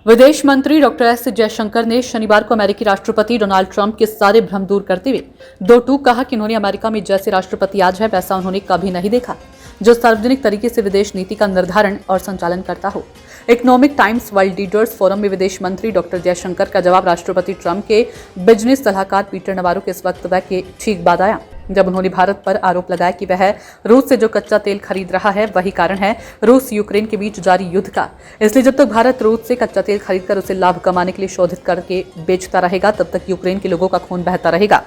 विदेश मंत्री doctor S Jaishankar ने शनिवार को अमेरिकी राष्ट्रपति डोनाल्ड ट्रंप के सारे भ्रम दूर करते हुए दो टूक कहा कि उन्होंने अमेरिका में जैसे राष्ट्रपति आज है वैसा उन्होंने कभी नहीं देखा, जो सार्वजनिक तरीके से विदेश नीति का निर्धारण और संचालन करता हो। Economic times world leaders forum में विदेश मंत्री डॉक्टर जयशंकर का जवाब राष्ट्रपति ट्रंप के बिजनेस सलाहकार पीटर नवारो के इस वक्तव्य के ठीक बाद आया, जब उन्होंने भारत पर आरोप लगाया कि वह रूस से जो कच्चा तेल खरीद रहा है वही कारण है रूस यूक्रेन के बीच जारी युद्ध का। इसलिए जब तक भारत रूस से कच्चा तेल खरीदकर उसे लाभ कमाने के लिए शोधित करके बेचता रहेगा, तब तक यूक्रेन के लोगों का खून बहता रहेगा।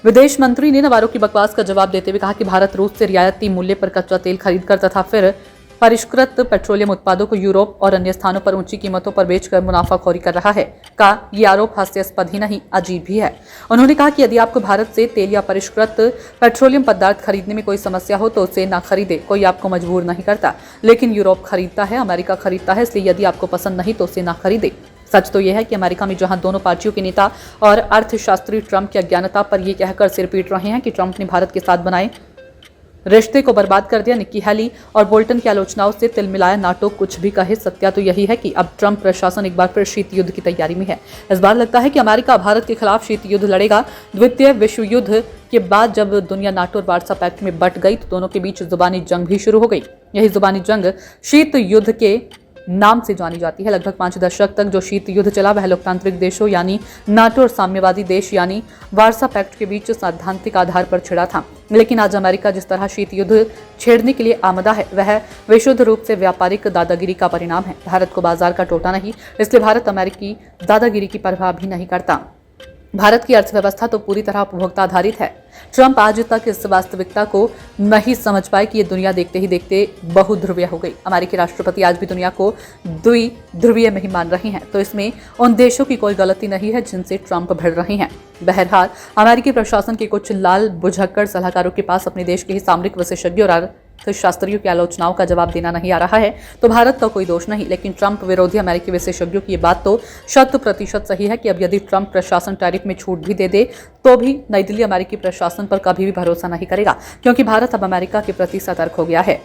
विदेश मंत्री ने नवारो की बकवास का जवाब देते हुए कहा कि भारत रूस से रियायती मूल्य पर कच्चा तेल खरीदकर तथा फिर परिष्कृत पेट्रोलियम उत्पादों को यूरोप और अन्य स्थानों पर ऊंची कीमतों पर बेचकर मुनाफाखोरी कर रहा है का ये आरोप हास्यास्पद ही नहीं अजीब भी है। उन्होंने कहा कि यदि आपको भारत से तेल या परिष्कृत पेट्रोलियम पदार्थ खरीदने में कोई समस्या हो तो उसे ना खरीदे, कोई आपको मजबूर नहीं करता, लेकिन यूरोप खरीदता है, अमेरिका खरीदता है, इसलिए यदि आपको पसंद नहीं तो उसे ना खरीदे। सच तो यह है कि अमेरिका में जहां दोनों पार्टियों के नेता और अर्थशास्त्री ट्रंप की अज्ञानता पर यह कहकर सिर पीट रहे हैं कि ट्रंप ने भारत के साथ बनाए रिश्ते को बर्बाद कर दिया, निक्की हैली और बोल्टन की आलोचनाओं से तिल मिलाया नाटो कुछ भी कहे, सत्या तो यही है कि अब ट्रंप प्रशासन एक बार फिर शीत युद्ध की तैयारी में है। इस बार लगता है कि अमेरिका भारत के खिलाफ शीत युद्ध लड़ेगा। द्वितीय विश्व युद्ध के बाद जब दुनिया नाटो और वार्सा पैक्ट में बट गई तो दोनों के बीच जुबानी जंग भी शुरू हो गई। यही जुबानी जंग शीत युद्ध के नाम से जानी जाती है। लगभग 5 दशक तक जो शीत युद्ध चला वह लोकतांत्रिक देशों यानी नाटो और साम्यवादी देश यानी वार्सा पैक्ट के बीच सैद्धांतिक आधार पर छिड़ा था। लेकिन आज अमेरिका जिस तरह शीत युद्ध छेड़ने के लिए आमदा है वह विशुद्ध रूप से व्यापारिक दादागिरी का परिणाम है। भारत को बाजार का टोटा नहीं, इसलिए भारत अमेरिकी दादागिरी की परवाह भी नहीं करता। भारत की अर्थव्यवस्था तो पूरी तरह उपभोक्ता आधारित है। ट्रंप आज तक इस वास्तविकता को नहीं समझ पाए कि ये दुनिया देखते ही देखते बहुध्रुवीय हो गई। अमेरिकी राष्ट्रपति आज भी दुनिया को द्विध्रुवीय नहीं मान रहे हैं, तो इसमें उन देशों की कोई गलती नहीं है जिनसे ट्रंप भिड़ रहे हैं। बहरहाल अमेरिकी प्रशासन के कुछ लाल बुझक्कड़ सलाहकारों के पास अपने देश के ही सामरिक विशेषज्ञों और अर्थशास्त्रियों की आलोचनाओं का जवाब देना नहीं आ रहा है, तो भारत का कोई दोष नहीं। लेकिन ट्रंप विरोधी अमेरिकी विशेषज्ञों की ये बात तो 100% सही है कि अब यदि ट्रंप प्रशासन टैरिफ में छूट भी दे दे तो भी नई दिल्ली अमेरिकी प्रशासन पर कभी भी भरोसा नहीं करेगा, क्योंकि भारत अब अमेरिका के प्रति सतर्क हो गया है।